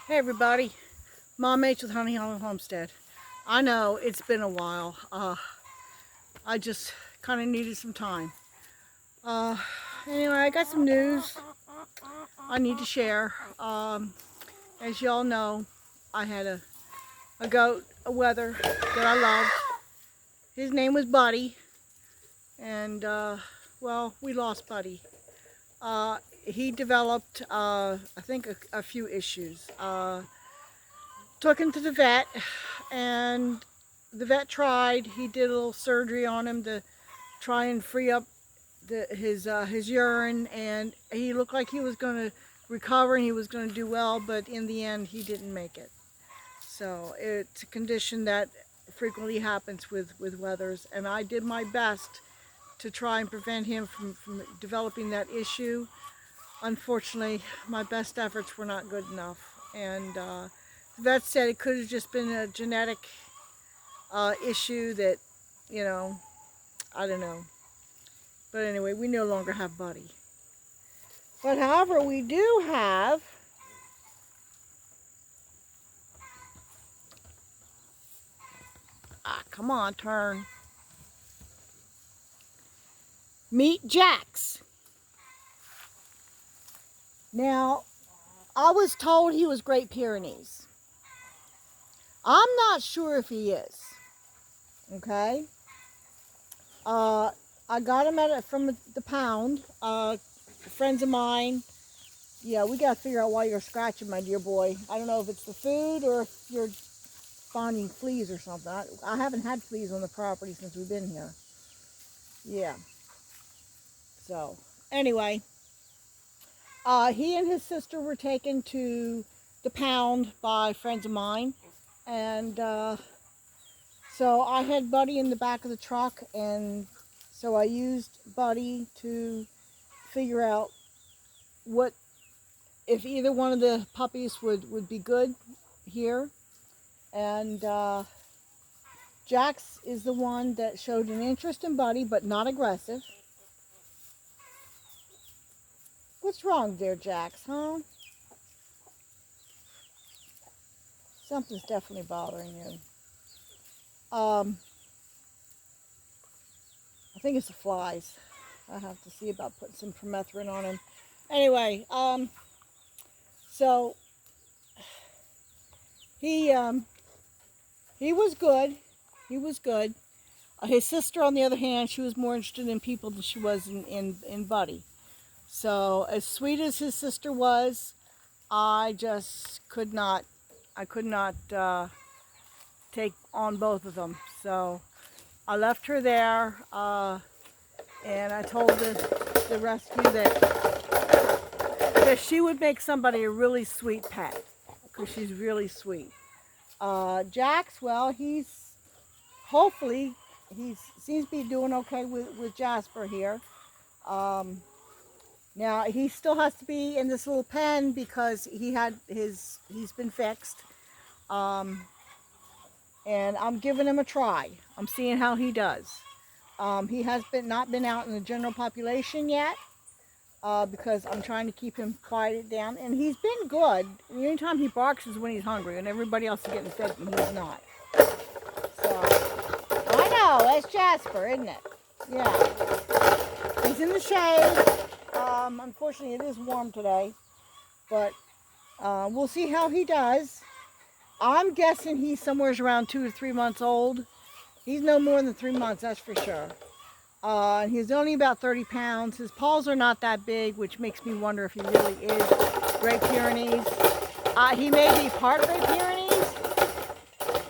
Hey everybody, Mom H with Honey Hollow Homestead. I know it's been a while. I just kind of needed some time. Uh, anyway, I got some news I need to share. As y'all know, I had a goat, a wether that I loved. His name was Buddy, and well, we lost Buddy. He developed, I think, a few issues. Took him to the vet, and the vet tried. He did a little surgery on him to try and free up his urine, and he looked like he was going to recover and he was going to do well, but in the end, he didn't make it. So it's a condition that frequently happens with wethers, and I did my best to try and prevent him from developing that issue. Unfortunately, my best efforts were not good enough, and the vet said it could have just been a genetic issue that, you know, I don't know. But anyway, we no longer have Buddy. But however, we do have come on, turn. Meet Jax. Now, I was told he was Great Pyrenees. I'm not sure if he is. Okay. Uh, I got him from the pound. Friends of mine. Yeah, we gotta figure out why you're scratching, my dear boy. I don't know if it's the food or if you're finding fleas or something. I haven't had fleas on the property since we've been here. Yeah. So, anyway, he and his sister were taken to the pound by friends of mine. And so I had Buddy in the back of the truck. And so I used Buddy to figure out what, if either one of the puppies would be good here. And Jax is the one that showed an interest in Buddy, but not aggressive. What's wrong there, Jax, huh? Something's definitely bothering you. I think it's the flies. I have to see about putting some permethrin on him. Anyway, so he he was good. He was good. His sister, on the other hand, she was more interested in people than she was in Buddy. So as sweet as his sister was, I just could not. I could not take on both of them. So I left her there, and I told the rescue that she would make somebody a really sweet pet, because she's really sweet. Jax, well, hopefully he seems to be doing okay with Jasper here. Now he still has to be in this little pen because he's been fixed. And I'm giving him a try. I'm seeing how he does. He has not been out in the general population yet, because I'm trying to keep him quieted down, and he's been good. The only time he barks is when he's hungry, and everybody else is getting fed, and he's not. So I know that's Jasper, isn't it? Yeah. He's in the shade. Unfortunately, it is warm today, but we'll see how he does. I'm guessing he's somewhere around 2 to 3 months old. He's no more than 3 months, that's for sure. He's only about 30 pounds. His paws are not that big, which makes me wonder if he really is Great Pyrenees. He may be part Great Pyrenees.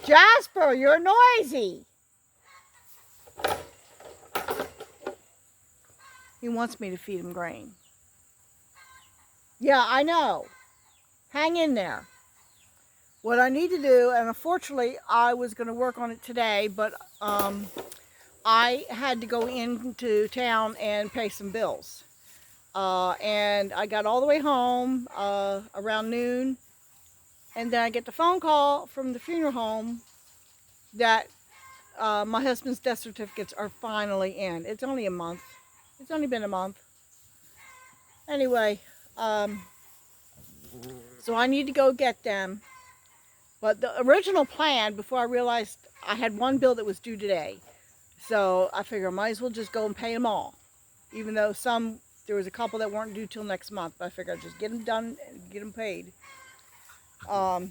Jasper, you're noisy. He wants me to feed him grain. Yeah, I know. Hang in there. What I need to do, and unfortunately I was going to work on it today, but I had to go into town and pay some bills. And I got all the way home around noon, and then I get the phone call from the funeral home that my husband's death certificates are finally in. It's only a month. It's only been a month. Anyway, So I need to go get them. But the original plan, before I realized I had one bill that was due today, so I figure I might as well just go and pay them all. Even though there was a couple that weren't due till next month, but I figured I'd just get them done and get them paid. But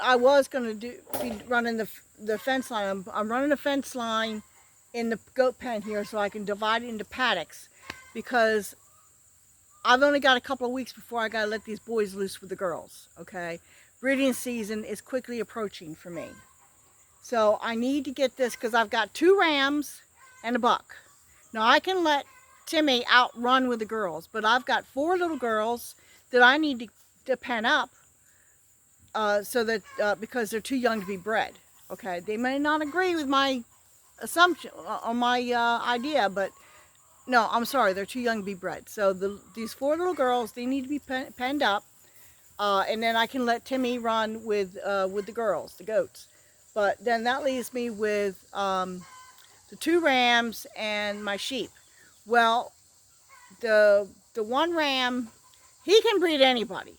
I was going to be running the fence line. I'm running a fence line in the goat pen here so I can divide it into paddocks, because I've only got a couple of weeks before I got to let these boys loose with the girls, okay? Breeding season is quickly approaching for me. So I need to get this, because I've got 2 rams and a buck. Now I can let Timmy outrun with the girls, but I've got 4 little girls that I need to pen up, so that because they're too young to be bred. Okay, they may not agree with my assumption or my idea, but no, I'm sorry, they're too young to be bred. So these 4 little girls, they need to be penned up, and then I can let Timmy run with the girls, the goats. But then that leaves me with the 2 rams and my sheep. Well, the one ram, he can breed anybody.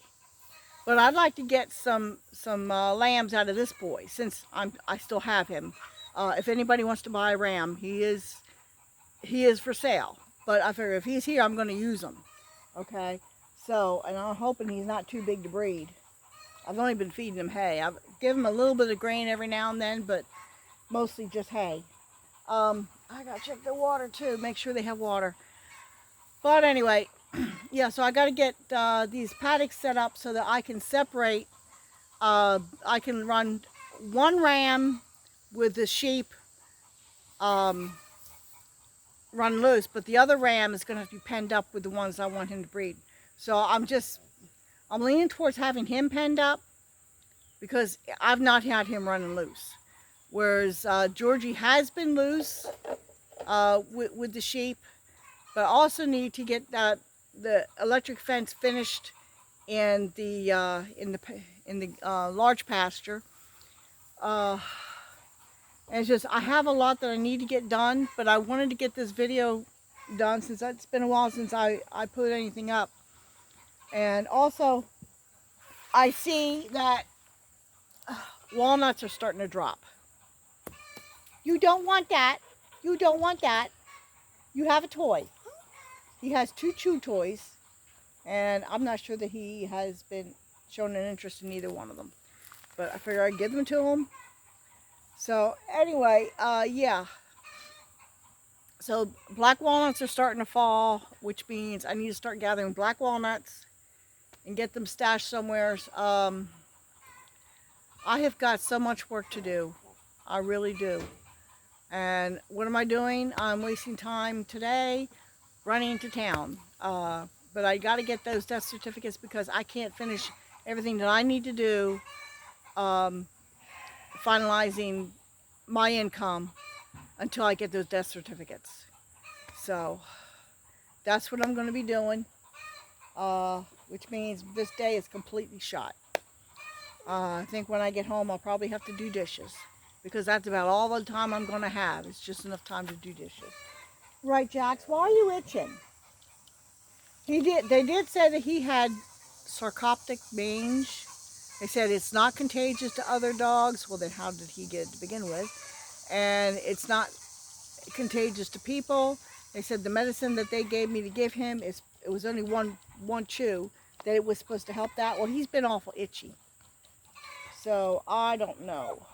But I'd like to get some lambs out of this boy, since I still have him. If anybody wants to buy a ram, he is for sale. But I figure if he's here, I'm going to use him. Okay? So, and I'm hoping he's not too big to breed. I've only been feeding him hay. I've given him a little bit of grain every now and then, but mostly just hay. I got to check the water too, make sure they have water. But anyway, yeah, so I got to get these paddocks set up so that I can separate. I can run 1 ram with the sheep run loose, but the other ram is going to have to be penned up with the ones I want him to breed. So I'm leaning towards having him penned up, because I've not had him running loose. Whereas Georgie has been loose with the sheep, but I also need to get the electric fence finished in the large pasture. And it's just, I have a lot that I need to get done, but I wanted to get this video done since it's been a while since I put anything up. And also, I see that walnuts are starting to drop. You don't want that. You don't want that. You have a toy. He has 2 chew toys, and I'm not sure that he has been shown an interest in either one of them. But I figured I'd give them to him. So anyway, yeah. So black walnuts are starting to fall, which means I need to start gathering black walnuts and get them stashed somewhere. I have got so much work to do. I really do. And what am I doing? I'm wasting time today running to town. But I got to get those death certificates, because I can't finish everything that I need to do finalizing my income until I get those death certificates. So that's what I'm going to be doing, which means this day is completely shot. I think when I get home, I'll probably have to do dishes, because that's about all the time I'm going to have. It's just enough time to do dishes. Right, Jax? Why are you itching? They did say that he had sarcoptic mange. They said it's not contagious to other dogs. Well, then how did he get it to begin with? And it's not contagious to people. They said the medicine that they gave me to give him, it was only one chew, that it was supposed to help that. Well, he's been awful itchy. So I don't know.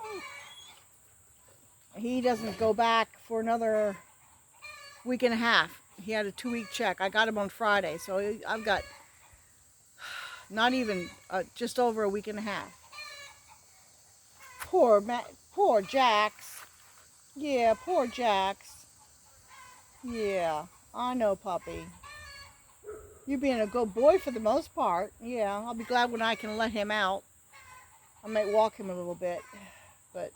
He doesn't go back for another week and a half. He had a 2-week check. I got him on Friday, so I've got not even just over a week and a half. Poor Jax. Yeah, poor Jax. Yeah, I know, puppy. You're being a good boy for the most part. Yeah, I'll be glad when I can let him out. I might walk him a little bit, but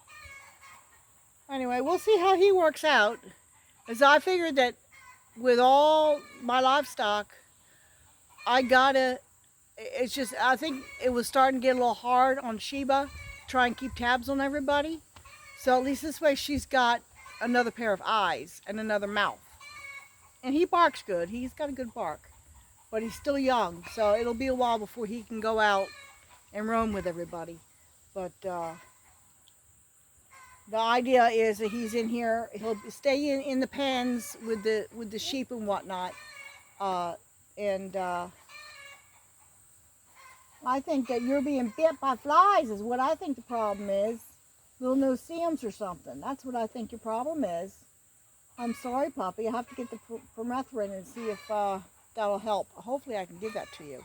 anyway, we'll see how he works out. As I figured that with all my livestock, it's just, I think it was starting to get a little hard on Sheba, try and keep tabs on everybody. So at least this way she's got another pair of eyes and another mouth. And he barks good. He's got a good bark. but he's still young, so it'll be a while before he can go out and roam with everybody. But the idea is that he's in here. He'll stay in the pens with the sheep and whatnot. And I think that you're being bit by flies is what I think the problem is. Little no-see-ums or something. That's what I think your problem is. I'm sorry, puppy. I have to get the permethrin and see if that'll help. Hopefully I can give that to you.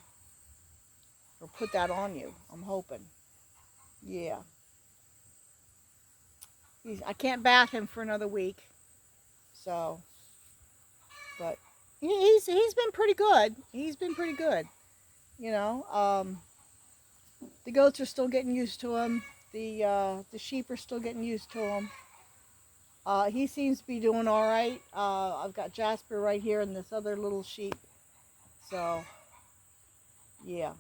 Or put that on you. I'm hoping. Yeah. I can't bath him for another week. So. But he's been pretty good. He's been pretty good. You know. The goats are still getting used to him. The sheep are still getting used to him. He seems to be doing all right. I've got Jasper right here and this other little sheep. So, yeah.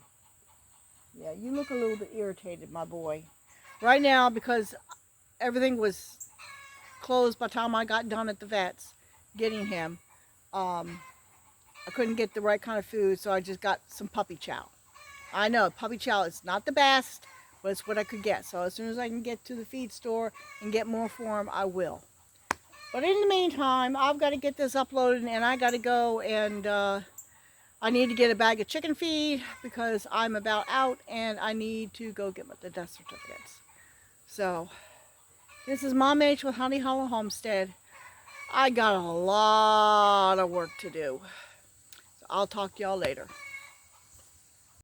Yeah, you look a little bit irritated, my boy. Right now, because everything was closed by the time I got done at the vet's getting him, I couldn't get the right kind of food, so I just got some puppy chow. I know, puppy chow is not the best, but it's what I could get. So as soon as I can get to the feed store and get more for him, I will. But in the meantime, I've got to get this uploaded, and I got to go and I need to get a bag of chicken feed because I'm about out, and I need to go get the death certificates. So this is Mom H with Honey Hollow Homestead. I got a lot of work to do. So I'll talk to y'all later.